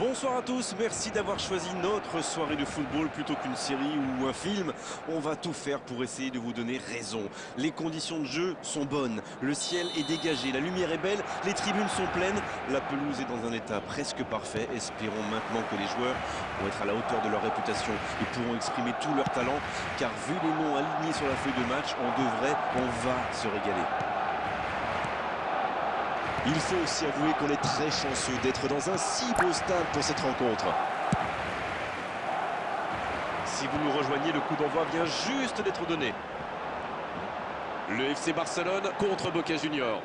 Bonsoir à tous, merci d'avoir choisi notre soirée de football plutôt qu'une série ou un film. On va tout faire pour essayer de vous donner raison. Les conditions de jeu sont bonnes, le ciel est dégagé, la lumière est belle, les tribunes sont pleines, la pelouse est dans un état presque parfait. Espérons maintenant que les joueurs vont être à la hauteur de leur réputation et pourront exprimer tout leur talent, car vu les noms alignés sur la feuille de match, on va se régaler. Il faut aussi avouer qu'on est très chanceux d'être dans un si beau stade pour cette rencontre. Si vous nous rejoignez, le coup d'envoi vient juste d'être donné. Le FC Barcelone contre Boca Juniors.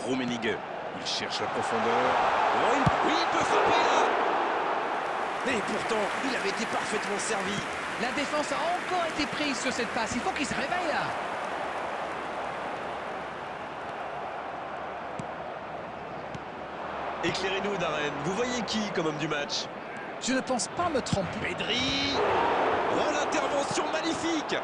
Rummenigge, il cherche la profondeur. Oui, il peut frapper là. Et pourtant, il avait été parfaitement servi. La défense a encore été prise sur cette passe. Il faut qu'il se réveille là. Éclairez-nous, Darren. Vous voyez qui comme homme du match? Je ne pense pas me tromper. Pedri. Oh, l'intervention magnifique.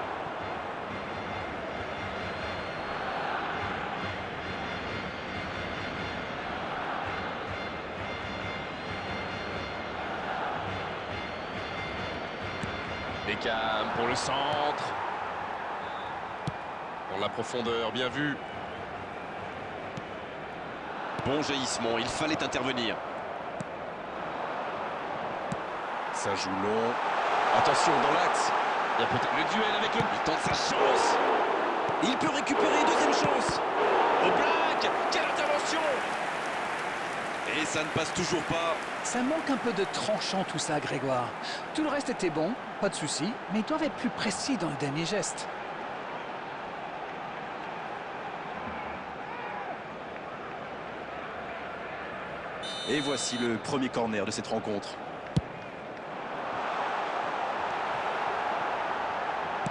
Beckham pour le centre. Dans la profondeur, bien vu. Bon jaillissement, il fallait intervenir. Ça joue long. Attention, dans l'axe. Il y a peut-être le duel avec le... Il tente sa chance. Il peut récupérer, deuxième chance. Au black. Quelle intervention. Et ça ne passe toujours pas. Ça manque un peu de tranchant tout ça, Grégoire. Tout le reste était bon, pas de souci, mais ils doivent être plus précis dans le dernier geste. Et voici le premier corner de cette rencontre.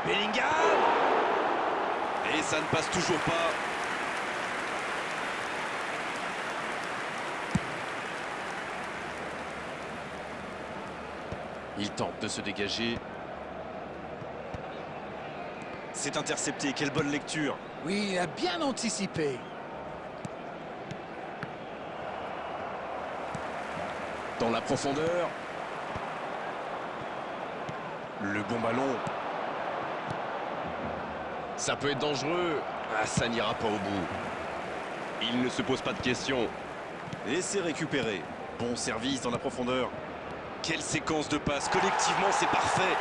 Bellingham. Et ça ne passe toujours pas. Il tente de se dégager. C'est intercepté, quelle bonne lecture. Oui, il a bien anticipé. Dans la profondeur. Le bon ballon. Ça peut être dangereux. Ah, ça n'ira pas au bout. Il ne se pose pas de questions. Et c'est récupéré. Bon service dans la profondeur. Quelle séquence de passes. Collectivement, c'est parfait.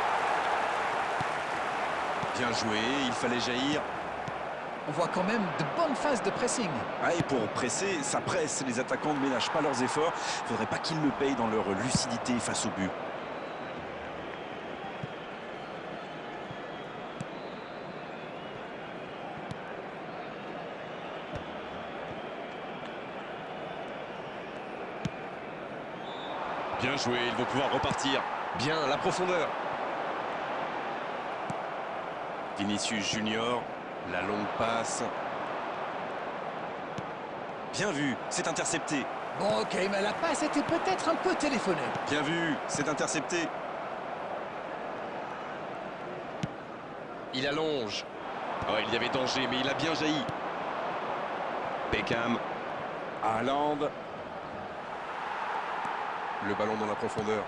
Bien joué, il fallait jaillir. On voit quand même de bonnes phases de pressing. Ah, et pour presser, ça presse. Les attaquants ne ménagent pas leurs efforts. Il ne faudrait pas qu'ils le payent dans leur lucidité face au but. Bien joué, ils vont pouvoir repartir. Bien, la profondeur. Vinicius Junior, la longue passe. Bien vu, c'est intercepté. Bon, ok, mais la passe était peut-être un peu téléphonée. Bien vu, c'est intercepté. Il allonge. Oh, il y avait danger, mais il a bien jailli. Beckham. Haaland. Le ballon dans la profondeur.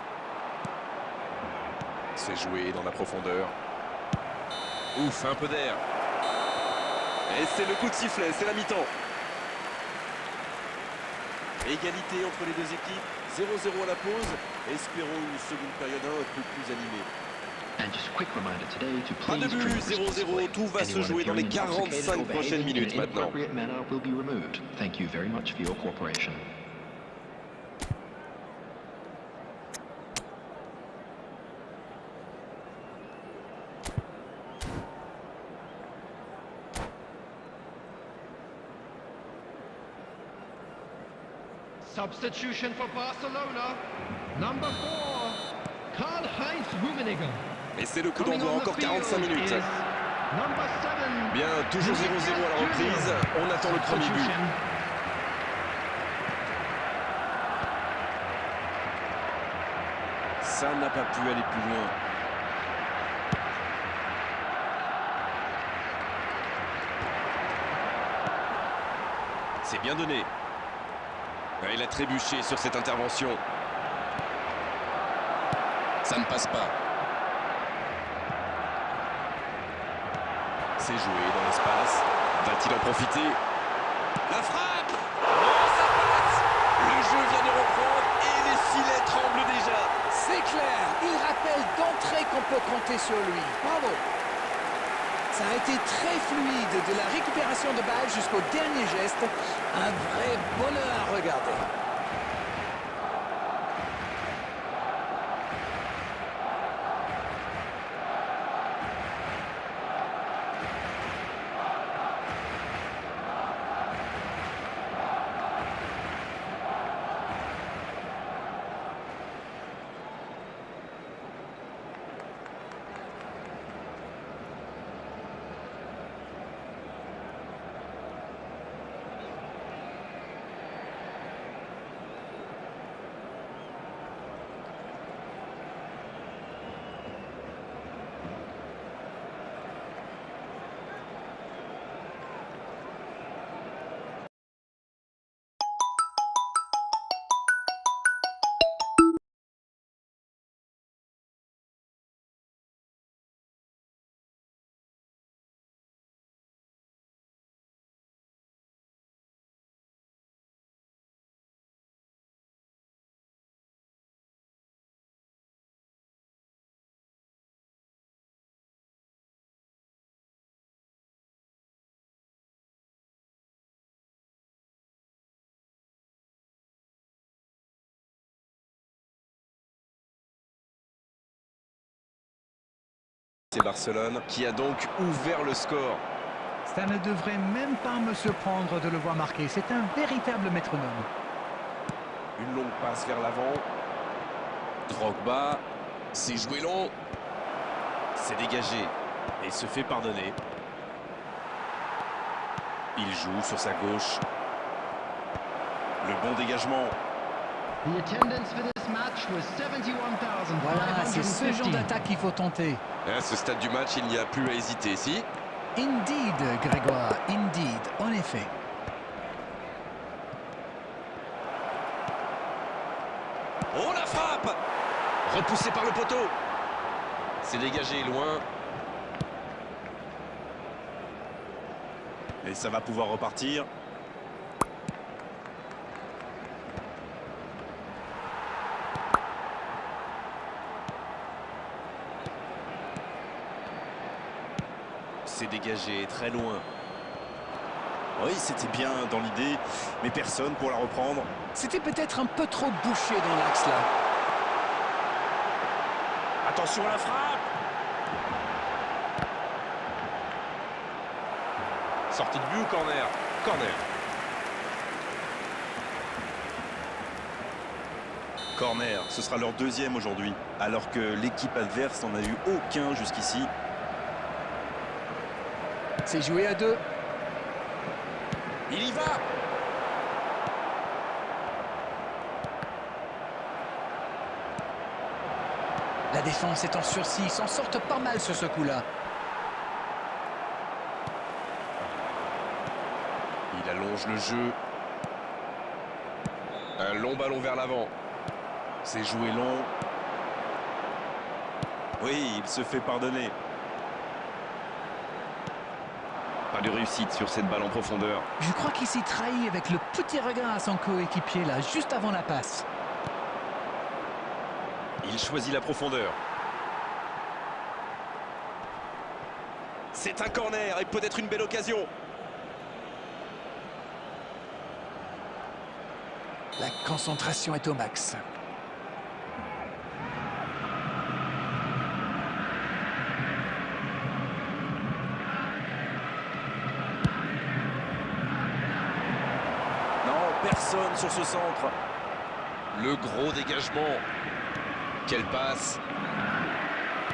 C'est joué dans la profondeur. Ouf, un peu d'air. Et c'est le coup de sifflet, c'est la mi-temps. Égalité entre les deux équipes. 0-0 à la pause. Espérons une seconde période un peu plus animée. Pas de but, 0-0. Tout va se jouer dans les 45 prochaines minutes maintenant. Substitution for Barcelona. Number 4, Karl-Heinz Rummenigge. Et c'est le coup Coming d'envoi, on the encore 45 field minutes. is Number 7. Bien, toujours 0-0 à la reprise. On attend le premier but. Substitution. Ça n'a pas pu aller plus loin. C'est bien donné. Ouais, il a trébuché sur cette intervention. Ça ne passe pas. C'est joué dans l'espace. Va-t-il en profiter? La frappe! Oh, ça passe! Le jeu vient de reprendre et les filets tremblent déjà. C'est clair, il rappelle d'entrée qu'on peut compter sur lui. Bravo. Ça a été très fluide, de la récupération de balle jusqu'au dernier geste. Un vrai bonheur à regarder. C'est Barcelone qui a donc ouvert le score. Ça ne devrait même pas me surprendre de le voir marquer. C'est un véritable métronome. Une longue passe vers l'avant. Drogba. C'est joué long. C'est dégagé et se fait pardonner. Il joue sur sa gauche. Le bon dégagement. The attendance for this match was 71,550. Voilà, c'est ce genre d'attaque qu'il faut tenter. À ce stade du match, il n'y a plus à hésiter. Si. Indeed, Grégoire, indeed, en effet. Oh, la frappe! Repoussé par le poteau. C'est dégagé loin. Et ça va pouvoir repartir. C'est dégagé très loin. Oui, c'était bien dans l'idée, mais personne pour la reprendre. C'était peut-être un peu trop bouché dans l'axe là. Attention à la frappe! Sortie de but ou corner? Corner. Corner, ce sera leur deuxième aujourd'hui, alors que l'équipe adverse n'en a eu aucun jusqu'ici. C'est joué à deux. Il y va! La défense est en sursis, ils s'en sortent pas mal sur ce coup-là. Il allonge le jeu. Un long ballon vers l'avant. C'est joué long. Oui, il se fait pardonner. Pas de réussite sur cette balle en profondeur. Je crois qu'il s'y trahit avec le petit regard à son coéquipier là, juste avant la passe. Il choisit la profondeur. C'est un corner et peut-être une belle occasion. La concentration est au max. Non, personne sur ce centre. Le gros dégagement. Quelle passe.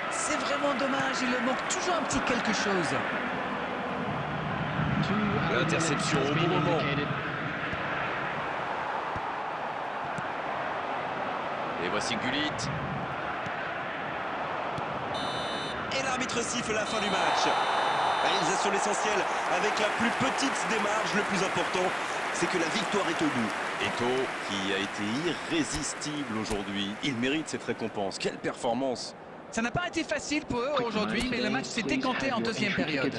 C'est vraiment dommage, il leur manque toujours un petit quelque chose. L'interception au bon moment. Et voici Gullit. Et l'arbitre siffle la fin du match. Réalisation l'essentiel avec la plus petite des marges, le plus important, c'est que la victoire est au bout. Eto'o qui a été irrésistible aujourd'hui. Il mérite cette récompense. Quelle performance! Ça n'a pas été facile pour eux aujourd'hui, mais le match s'est décanté en deuxième période.